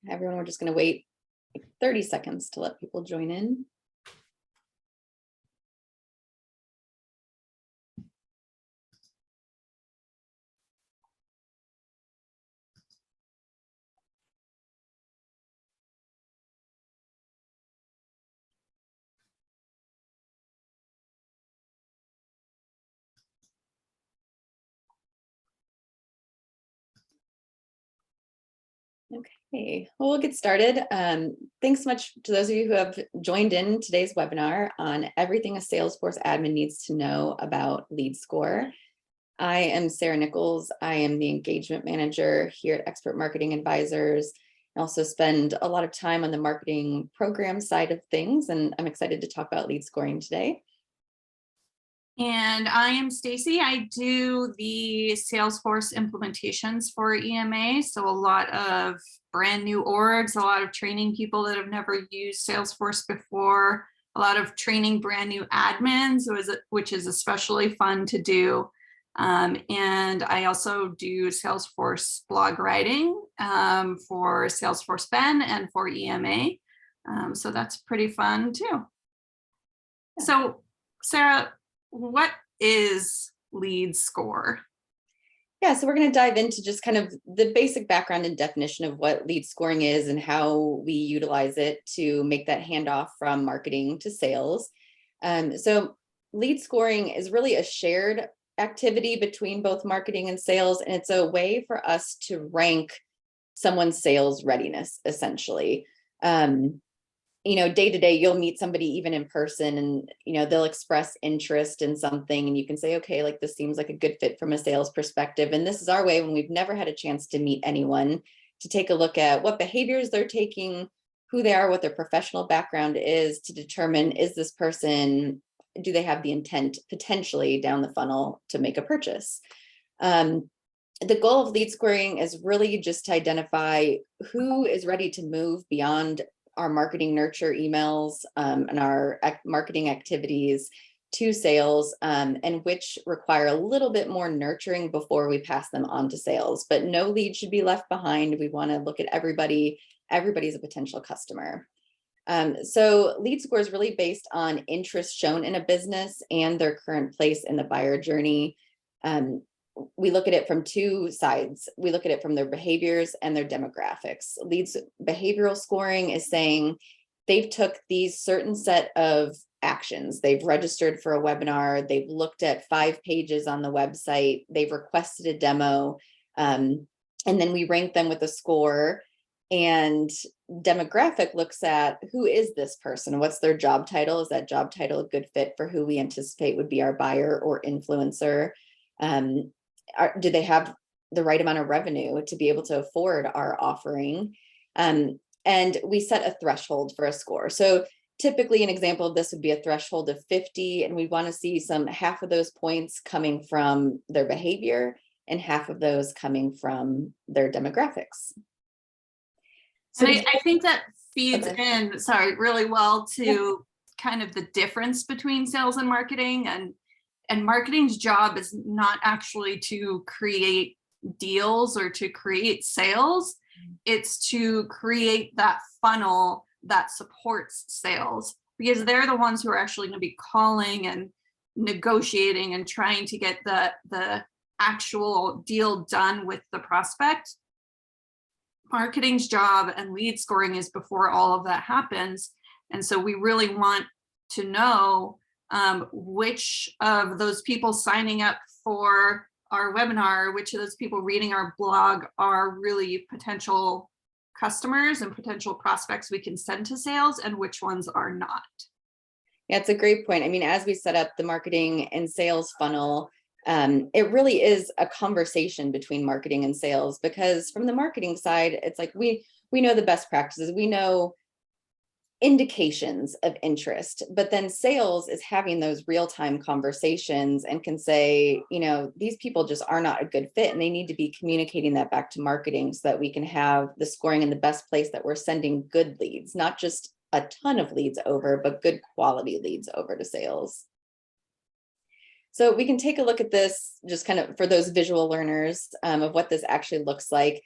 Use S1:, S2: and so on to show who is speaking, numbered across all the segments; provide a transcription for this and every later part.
S1: everyone, we're just going to wait 30 seconds to let people join in. Okay, well, we'll get started. Thanks so much to those of you who have joined in today's webinar on everything a Salesforce admin needs to know about lead score. I am Sarah Nichols. I am the engagement manager here at Expert Marketing Advisors. I also spend a lot of time on the marketing program side of things, and I'm excited to talk about lead scoring today.
S2: And I am Stacy. I do the Salesforce implementations for EMA. So a lot of brand new orgs, a lot of training people that have never used Salesforce before, a lot of training brand new admins, which is especially fun to do. And I also do Salesforce blog writing for Salesforce Ben and for EMA. So that's pretty fun too. Yeah. So Sarah, what is lead score?
S1: Yeah, so we're going to dive into just kind of the basic background and definition of what lead scoring is and how we utilize it to make that handoff from marketing to sales. So lead scoring is really a shared activity between both marketing and sales, and it's a way for us to rank someone's sales readiness, essentially. Day to day, you'll meet somebody even in person and, they'll express interest in something and you can say, okay, like this seems like a good fit from a sales perspective. And this is our way when we've never had a chance to meet anyone to take a look at what behaviors they're taking, who they are, what their professional background is to determine, is this person, do they have the intent potentially down the funnel to make a purchase? The goal of lead scoring is really just to identify who is ready to move beyond our marketing nurture emails and our marketing activities to sales, and which require a little bit more nurturing before we pass them on to sales. But no lead should be left behind. We want to look at everybody. Everybody's a potential customer. So lead score is really based on interest shown in a business and their current place in the buyer journey. We look at it from two sides. We look at it from their behaviors and their demographics. Leads behavioral scoring is saying they've took these certain set of actions. They've registered for a webinar. They've looked at 5 pages on the website. They've requested a demo. And then we rank them with a score. And demographic looks at who is this person? What's their job title? Is that job title a good fit for who we anticipate would be our buyer or influencer? Do they have the right amount of revenue to be able to afford our offering? And we set a threshold for a score. So typically an example of this would be a threshold of 50, and we want to see half of those points coming from their behavior and half of those coming from their demographics.
S2: So and I think that feeds in, really well to kind of the difference between sales and marketing. And marketing's job is not actually to create deals or to create sales. It's to create that funnel that supports sales, because they're the ones who are actually going to be calling and negotiating and trying to get the actual deal done with the prospect. Marketing's job and lead scoring is before all of that happens. And so we really want to know which of those people signing up for our webinar, which of those people reading our blog are really potential customers and potential prospects we can send to sales, and which ones are not.
S1: Yeah, it's a great point. I mean, as we set up the marketing and sales funnel, it really is a conversation between marketing and sales, because from the marketing side, it's like we know the best practices, we know indications of interest, but then sales is having those real-time conversations and can say, these people just are not a good fit, and they need to be communicating that back to marketing so that we can have the scoring in the best place, that we're sending good leads, not just a ton of leads over, but good quality leads over to sales. So we can take a look at this just kind of for those visual learners of what this actually looks like.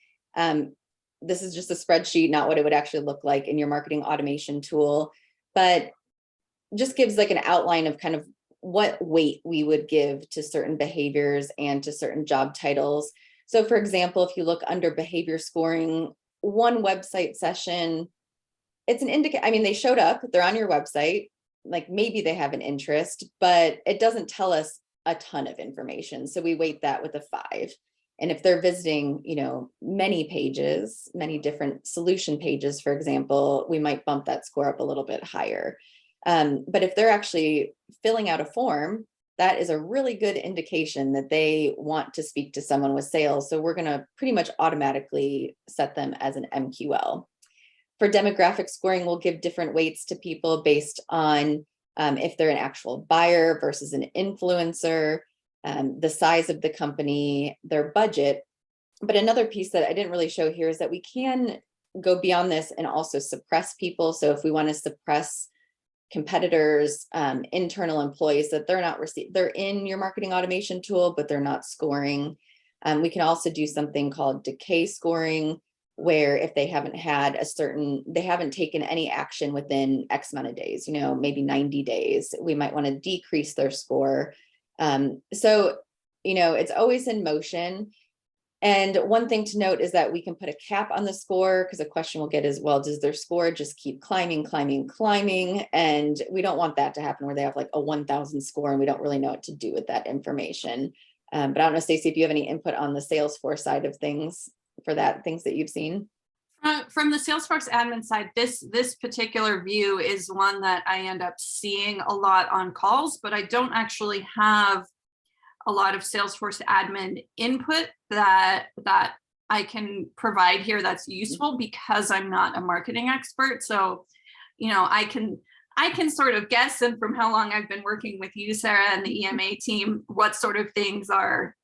S1: this is just a spreadsheet, not what it would actually look like in your marketing automation tool, but just gives like an outline of kind of what weight we would give to certain behaviors and to certain job titles. So for example, if you look under behavior scoring, one website session, it's an indicator. I mean, they showed up, they're on your website, like maybe they have an interest, but it doesn't tell us a ton of information. So we weight that with a 5. And if they're visiting, many pages, many different solution pages, for example, we might bump that score up a little bit higher. But if they're actually filling out a form, that is a really good indication that they want to speak to someone with sales. So we're going to pretty much automatically set them as an MQL. For demographic scoring, we'll give different weights to people based on if they're an actual buyer versus an influencer, the size of the company, their budget. But another piece that I didn't really show here is that we can go beyond this and also suppress people. So if we want to suppress competitors, internal employees that they're in your marketing automation tool, but they're not scoring. We can also do something called decay scoring, where if they haven't taken any action within X amount of days, maybe 90 days, we might want to decrease their score. So, it's always in motion. And one thing to note is that we can put a cap on the score, because a question we'll get is, well, does their score just keep climbing? And we don't want that to happen where they have like a 1,000 score and we don't really know what to do with that information. But I don't know, Stacy, if you have any input on the Salesforce side of things for that, things that you've seen.
S2: From the Salesforce admin side, this particular view is one that I end up seeing a lot on calls, but I don't actually have a lot of Salesforce admin input that I can provide here that's useful because I'm not a marketing expert. So, I can sort of guess, and from how long I've been working with you, Sarah, and the EMA team, what sort of things are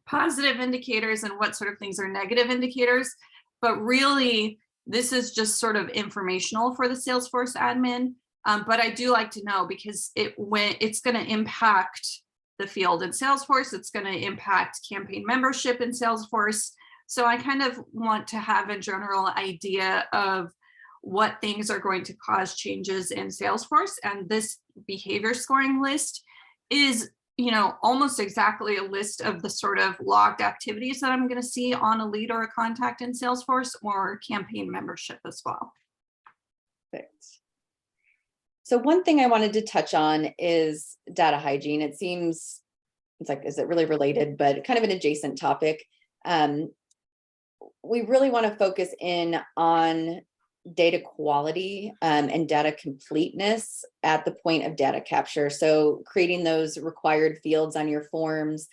S2: positive indicators and what sort of things are negative indicators. But really, this is just sort of informational for the Salesforce admin. But I do like to know, because it's going to impact the field in Salesforce, it's going to impact campaign membership in Salesforce. So I kind of want to have a general idea of what things are going to cause changes in Salesforce. And this behavior scoring list is, almost exactly a list of the sort of logged activities that I'm going to see on a lead or a contact in Salesforce, or campaign membership as well.
S1: Perfect. So one thing I wanted to touch on is data hygiene. It's like, is it really related, but kind of an adjacent topic. We really want to focus in on data quality and data completeness at the point of data capture. So creating those required fields on your forms,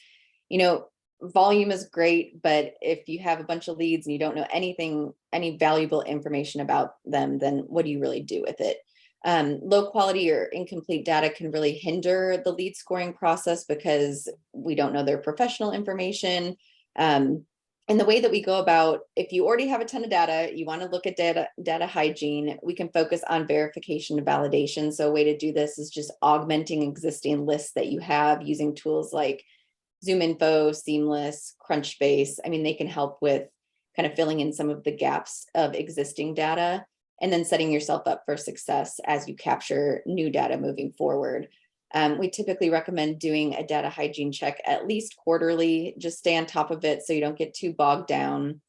S1: volume is great, but if you have a bunch of leads and you don't know any valuable information about them, then what do you really do with it? Low quality or incomplete data can really hinder the lead scoring process because we don't know their professional information. And the way that we go about, if you already have a ton of data, you want to look at data hygiene, we can focus on verification and validation. So a way to do this is just augmenting existing lists that you have using tools like ZoomInfo, Seamless, Crunchbase. I mean, they can help with kind of filling in some of the gaps of existing data, and then setting yourself up for success as you capture new data moving forward. We typically recommend doing a data hygiene check at least quarterly, just stay on top of it so you don't get too bogged down.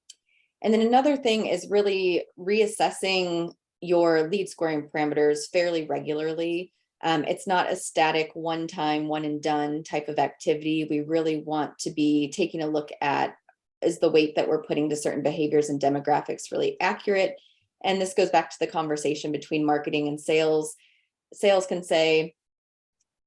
S1: And then another thing is really reassessing your lead scoring parameters fairly regularly. It's not a static one time, one and done type of activity. We really want to be taking a look at, is the weight that we're putting to certain behaviors and demographics really accurate? And this goes back to the conversation between marketing and sales. Sales can say,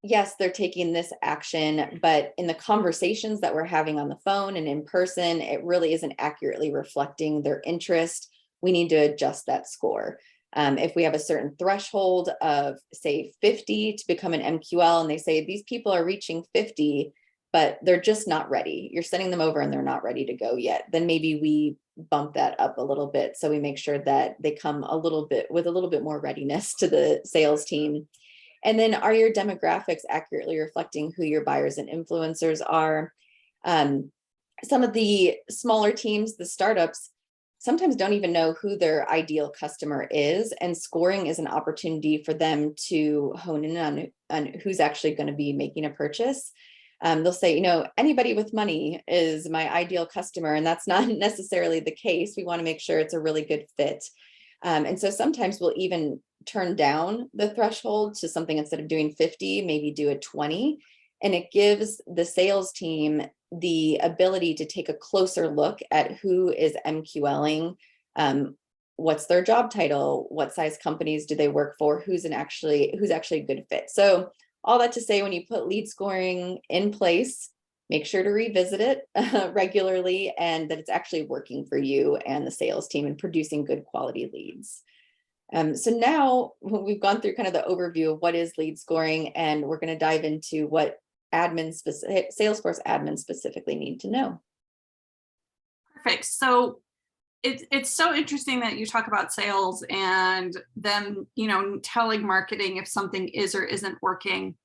S1: yes, they're taking this action, but in the conversations that we're having on the phone and in person, it really isn't accurately reflecting their interest. We need to adjust that score. If we have a certain threshold of, say, 50 to become an MQL, and they say these people are reaching 50, but they're just not ready. You're sending them over and they're not ready to go yet. Then maybe we bump that up a little bit. So we make sure that they come with a little bit more readiness to the sales team. And then, are your demographics accurately reflecting who your buyers and influencers are? Some of the smaller teams, the startups, sometimes don't even know who their ideal customer is, and scoring is an opportunity for them to hone in on who's actually going to be making a purchase. They'll say, anybody with money is my ideal customer, and that's not necessarily the case. We want to make sure it's a really good fit. And so sometimes we'll even turn down the threshold to something, instead of doing 50, maybe do a 20. And it gives the sales team the ability to take a closer look at who is MQLing, what's their job title, what size companies do they work for, who's actually a good fit. So all that to say, when you put lead scoring in place, make sure to revisit it regularly, and that it's actually working for you and the sales team and producing good quality leads. So now we've gone through kind of the overview of what is lead scoring, and we're going to dive into what Salesforce admins specifically need to know.
S2: Perfect. So it's so interesting that you talk about sales and them, telling marketing if something is or isn't working.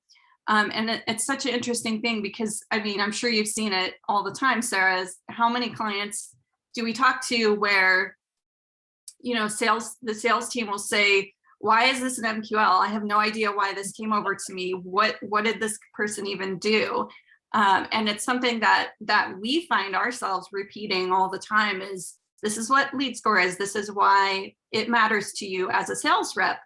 S2: And it's such an interesting thing because, I'm sure you've seen it all the time, Sarah, is how many clients do we talk to where, the sales team will say, why is this an MQL? I have no idea why this came over to me. What did this person even do? And it's something that we find ourselves repeating all the time is, this is what lead score is. This is why it matters to you as a sales rep,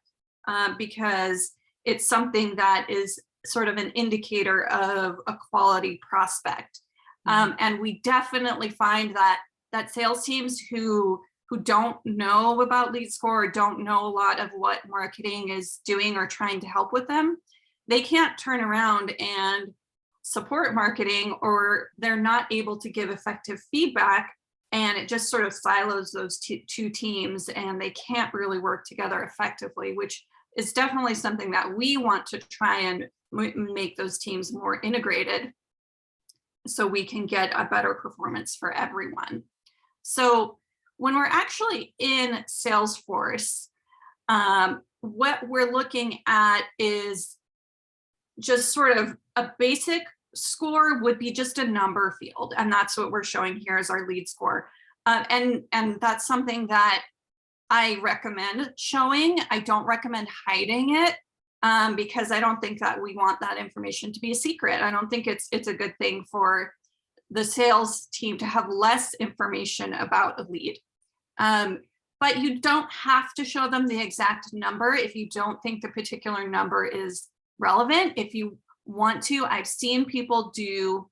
S2: because it's something that is sort of an indicator of a quality prospect. And we definitely find that sales teams who don't know about lead score or don't know a lot of what marketing is doing or trying to help with them, they can't turn around and support marketing, or they're not able to give effective feedback, and it just sort of silos those two teams, and they can't really work together effectively, which is definitely something that we want to try and make those teams more integrated so we can get a better performance for everyone. So when we're actually in Salesforce, what we're looking at is just sort of a basic score would be just a number field. And that's what we're showing here as our lead score. And that's something that I recommend showing. I don't recommend hiding it because I don't think that we want that information to be a secret. I don't think it's a good thing for the sales team to have less information about a lead. But you don't have to show them the exact number if you don't think the particular number is relevant. If you want to, I've seen people do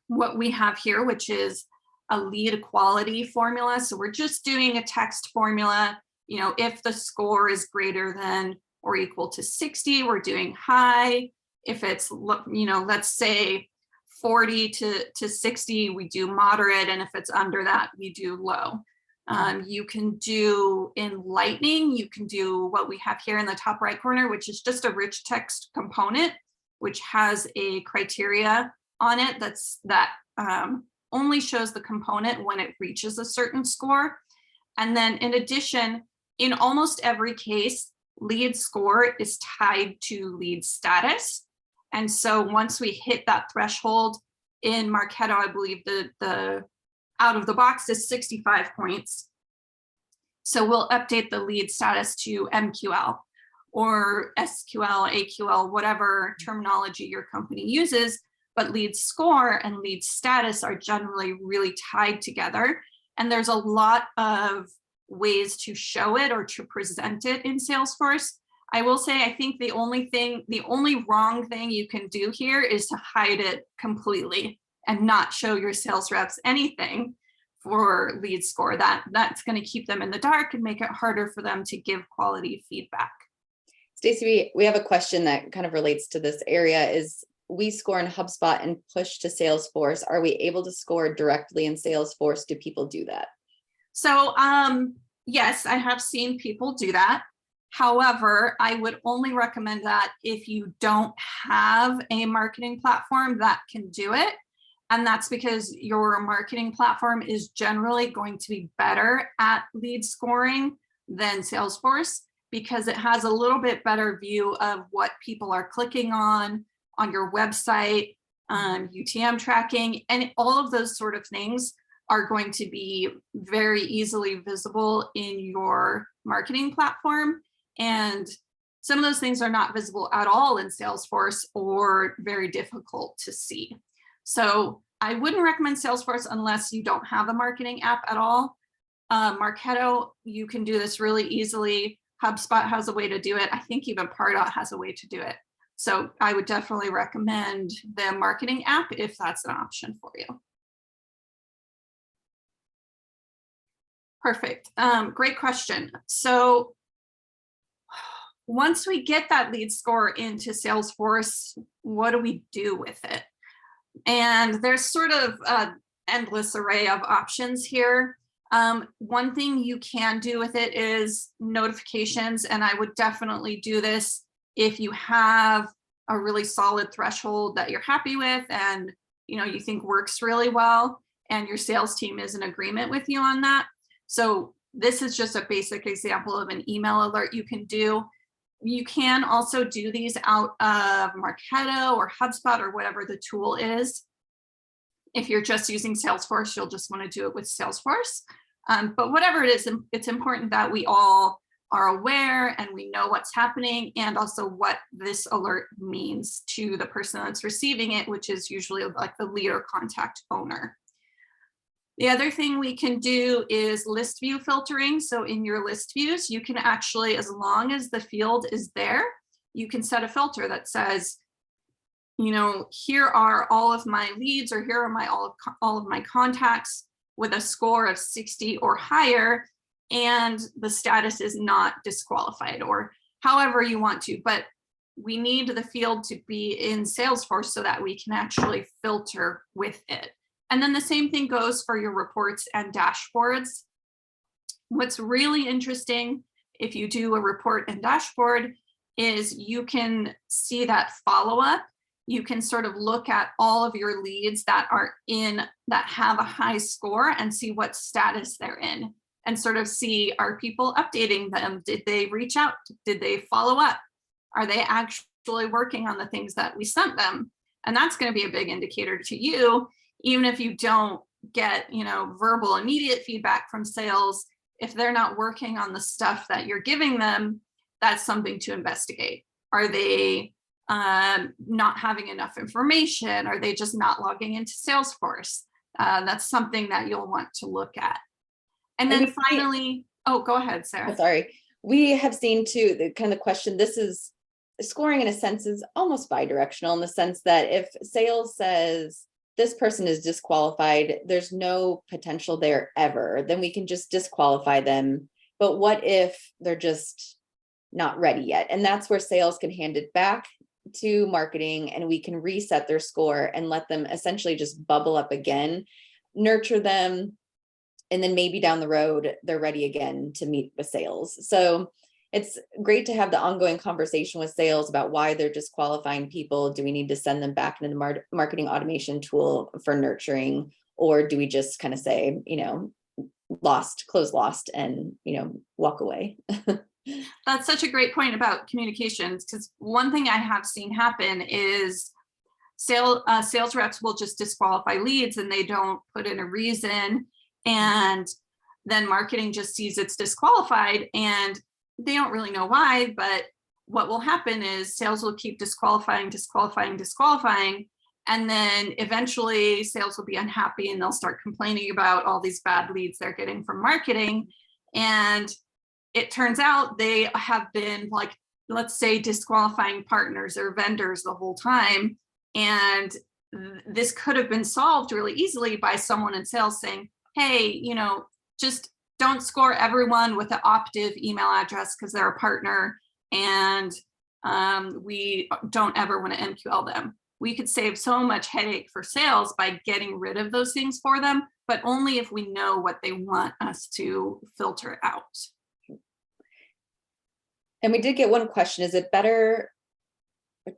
S2: what we have here, which is a lead quality formula. So we're just doing a text formula. If the score is greater than or equal to 60, we're doing high. If it's, let's say 40 to 60, we do moderate. And if it's under that, we do low. You can do enlightening. You can do what we have here in the top right corner, which is just a rich text component, which has a criteria on it that only shows the component when it reaches a certain score. And then in addition, in almost every case, lead score is tied to lead status. And so once we hit that threshold in Marketo, I believe the out of the box is 65 points. So we'll update the lead status to MQL or SQL, AQL, whatever terminology your company uses, but lead score and lead status are generally really tied together. And there's a lot of ways to show it or to present it in Salesforce. I will say, I think the only wrong thing you can do here is to hide it completely and not show your sales reps anything for lead score. That's going to keep them in the dark and make it harder for them to give quality feedback.
S1: Stacy, we have a question that kind of relates to this area. Is we score in HubSpot and push to Salesforce. Are we able to score directly in Salesforce? Do people do that?
S2: So yes, I have seen people do that. However, I would only recommend that if you don't have a marketing platform that can do it. And that's because your marketing platform is generally going to be better at lead scoring than Salesforce, because it has a little bit better view of what people are clicking on your website, UTM tracking, and all of those sort of things are going to be very easily visible in your marketing platform. And some of those things are not visible at all in Salesforce or very difficult to see. So I wouldn't recommend Salesforce unless you don't have a marketing app at all. Marketo, you can do this really easily. HubSpot has a way to do it. I think even Pardot has a way to do it. So I would definitely recommend the marketing app if that's an option for you. Perfect. Great question. So once we get that lead score into Salesforce, what do we do with it? And there's sort of an endless array of options here. One thing you can do with it is notifications, and I would definitely do this if you have a really solid threshold that you're happy with and you think works really well, and your sales team is in agreement with you on that. So this is just a basic example of an email alert you can do. You can also do these out of Marketo or HubSpot or whatever the tool is. If you're just using Salesforce, you'll just want to do it with Salesforce. But whatever it is, it's important that we all are aware and we know what's happening, and also what this alert means to the person that's receiving it, which is usually like the lead or contact owner. The other thing we can do is list view filtering. So in your list views, you can actually, as long as the field is there, you can set a filter that says, here are all of my leads, or here are all of my contacts with a score of 60 or higher, and the status is not disqualified, or however you want to. But we need the field to be in Salesforce so that we can actually filter with it. And then the same thing goes for your reports and dashboards. What's really interesting if you do a report and dashboard is you can see that follow-up. You can sort of look at all of your leads that have a high score and see what status they're in, and sort of see, are people updating them? Did they reach out? Did they follow up? Are they actually working on the things that we sent them? And that's going to be a big indicator to you. Even if you don't get, verbal immediate feedback from sales, if they're not working on the stuff that you're giving them, that's something to investigate. Are they not having enough information? Are they just not logging into Salesforce? That's something that you'll want to look at. And then finally, oh, go ahead, Sarah.
S1: Sorry. We have seen too, the kind of question, this is scoring in a sense is almost bi-directional, in the sense that if sales says, this person is disqualified, there's no potential there ever, then we can just disqualify them. But what if they're just not ready yet? And that's where sales can hand it back to marketing, and we can reset their score and let them essentially just bubble up again, nurture them, and then maybe down the road, they're ready again to meet with sales. So it's great to have the ongoing conversation with sales about why they're disqualifying people. Do we need to send them back into the marketing automation tool for nurturing? Or do we just kind of say, close lost and, walk away?
S2: That's such a great point about communications, because one thing I have seen happen is sales reps will just disqualify leads and they don't put in a reason. And then marketing just sees it's disqualified and they don't really know why, but what will happen is sales will keep disqualifying. And then eventually sales will be unhappy and they'll start complaining about all these bad leads they're getting from marketing. And it turns out they have been, like, let's say, disqualifying partners or vendors the whole time. And this could have been solved really easily by someone in sales saying, hey, just don't score everyone with an optive email address because they're a partner, and we don't ever want to MQL them. We could save so much headache for sales by getting rid of those things for them, but only if we know what they want us to filter out.
S1: And we did get one question. Is it better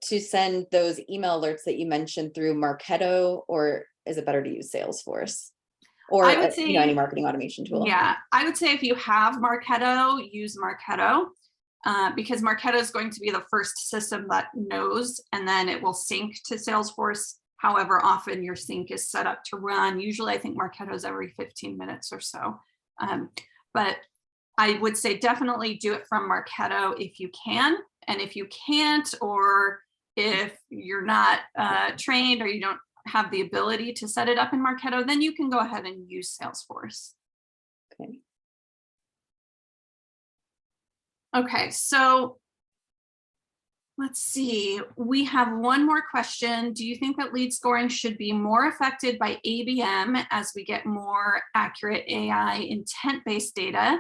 S1: to send those email alerts that you mentioned through Marketo, or is it better to use Salesforce? Or
S2: I would say,
S1: any marketing automation tool?
S2: Yeah, I would say if you have Marketo, use Marketo, because Marketo is going to be the first system that knows, and then it will sync to Salesforce. however often your sync is set up to run. Usually I think Marketo's every 15 minutes or so. But I would say definitely do it from Marketo if you can. And if you can't, or if you're not trained or you don't have the ability to set it up in Marketo, then you can go ahead and use Salesforce.
S1: Okay.
S2: Okay, so let's see. We have one more question. Do you think that lead scoring should be more affected by ABM as we get more accurate AI intent-based data?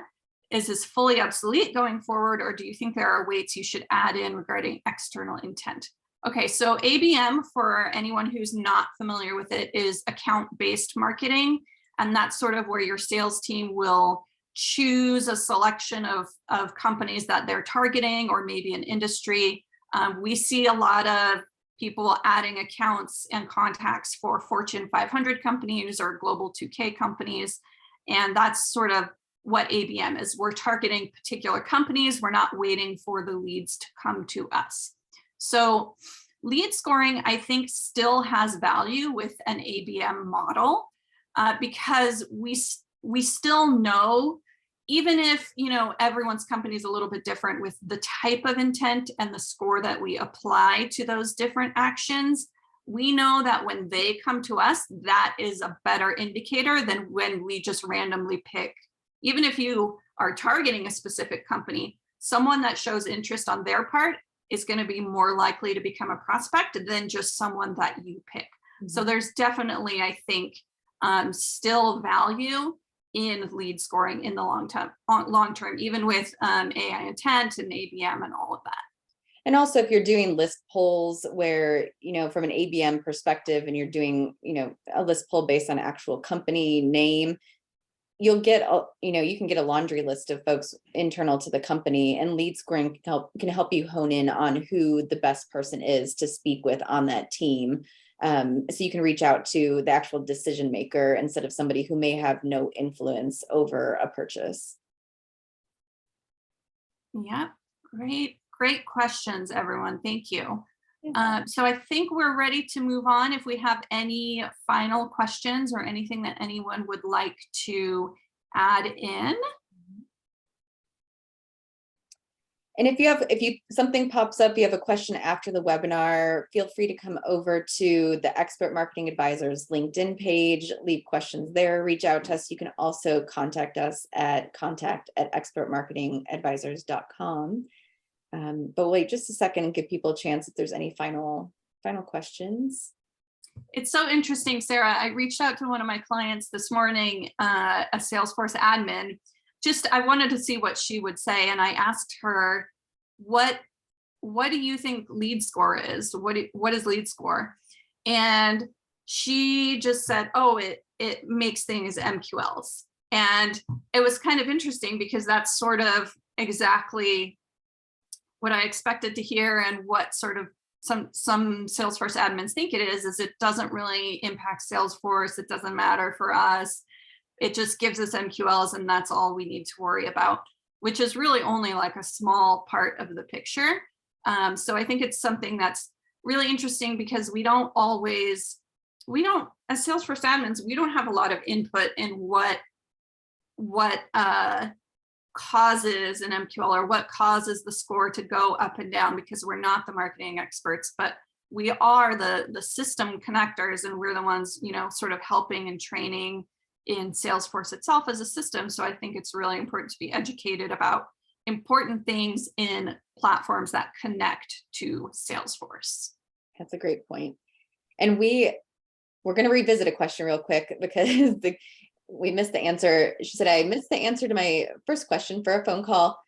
S2: Is this fully obsolete going forward, or do you think there are weights you should add in regarding external intent? Okay, so ABM, for anyone who's not familiar with it, is account-based marketing. And that's sort of where your sales team will choose a selection of companies that they're targeting, or maybe an industry. We see a lot of people adding accounts and contacts for Fortune 500 companies or Global 2K companies. And that's sort of what ABM is. We're targeting particular companies. We're not waiting for the leads to come to us. So lead scoring, I think, still has value with an ABM model because we still know, even if, you know, everyone's company is a little bit different with the type of intent and the score that we apply to those different actions, we know that when they come to us, that is a better indicator than when we just randomly pick. Even if you are targeting a specific company, someone that shows interest on their part is going to be more likely to become a prospect than just someone that you pick. Mm-hmm. So there's definitely, I think, still value in lead scoring in the long term, even with AI intent and ABM and all of that.
S1: And also, if you're doing list polls where, you know, from an ABM perspective, and you're doing, you know, a list poll based on actual company name, you'll get, you know, you can get a laundry list of folks internal to the company, and lead scoring can help you hone in on who the best person is to speak with on that team. So you can reach out to the actual decision maker instead of somebody who may have no influence over a purchase.
S2: Yeah, great questions, everyone. Thank you. So I think we're ready to move on. If we have any final questions or anything that anyone would like to add in.
S1: And if something pops up, you have a question after the webinar, feel free to come over to the Expert Marketing Advisors LinkedIn page, leave questions there, reach out to us. You can also contact us at contact@expertmarketingadvisors.com. But wait just a second and give people a chance if there's any final questions.
S2: It's so interesting, Sarah. I reached out to one of my clients this morning, a Salesforce admin. I wanted to see what she would say. And I asked her, what do you think lead score is? What is lead score? And she just said, oh, it makes things MQLs. And it was kind of interesting because that's sort of exactly what I expected to hear, and what sort of some Salesforce admins think it is it doesn't really impact Salesforce. It doesn't matter for us. It just gives us MQLs, and that's all we need to worry about, which is really only like a small part of the picture. So I think it's something that's really interesting because as Salesforce admins, we don't have a lot of input in what causes an MQL or what causes the score to go up and down, because we're not the marketing experts, but we are the system connectors, and we're the ones, you know, sort of helping and training in Salesforce itself as a system. So I think it's really important to be educated about important things in platforms that connect to Salesforce.
S1: That's a great point. And we're going to revisit a question real quick because we missed the answer. She said, I missed the answer to my first question for a phone call.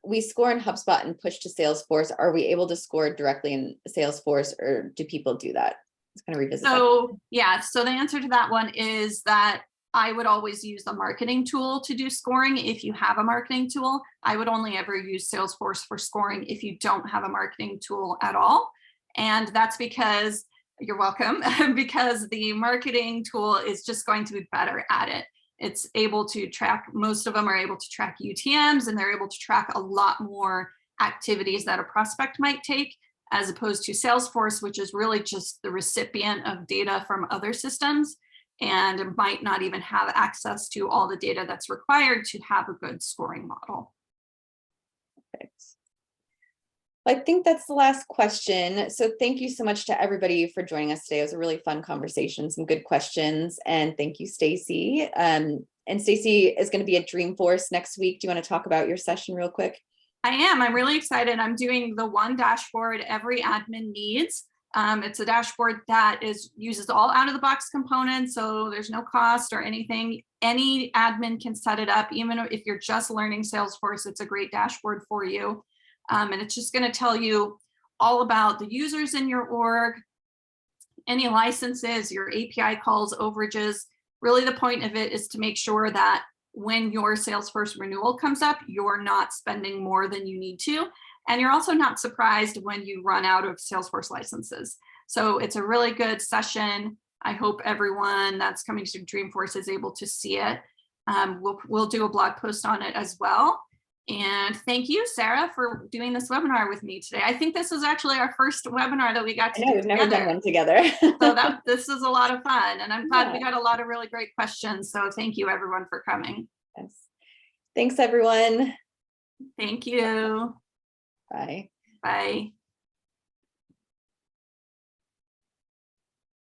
S1: We score in HubSpot and push to Salesforce. Are we able to score directly in Salesforce, or do people do that? Let's kind of revisit that.
S2: Yeah, so the answer to that one is that I would always use the marketing tool to do scoring. If you have a marketing tool, I would only ever use Salesforce for scoring if you don't have a marketing tool at all. And that's because, you're welcome, because the marketing tool is just going to be better at it. It's able to track, most of them are able to track UTMs, and they're able to track a lot more activities that a prospect might take. as opposed to Salesforce, which is really just the recipient of data from other systems and might not even have access to all the data that's required to have a good scoring model.
S1: Perfect. I think that's the last question. So thank you so much to everybody for joining us today. It was a really fun conversation, some good questions. And thank you, Stacy. And Stacy is going to be at Dreamforce next week. Do you want to talk about your session real quick?
S2: I am. I'm really excited. I'm doing the one dashboard every admin needs. It's a dashboard that uses all out-of-the-box components, so there's no cost or anything. Any admin can set it up, even if you're just learning Salesforce. It's a great dashboard for you. And it's just going to tell you all about the users in your org, any licenses, your API calls, overages. Really, the point of it is to make sure that when your Salesforce renewal comes up, you're not spending more than you need to. And you're also not surprised when you run out of Salesforce licenses. So it's a really good session. I hope everyone that's coming to Dreamforce is able to see it. We'll do a blog post on it as well. And thank you, Sarah, for doing this webinar with me today. I think this is actually our first webinar that we got to do.
S1: We've never done one together.
S2: So this is a lot of fun. And I'm glad we got a lot of really great questions. So thank you, everyone, for coming.
S1: Yes. Thanks, everyone.
S2: Thank you.
S1: Bye.
S2: Bye.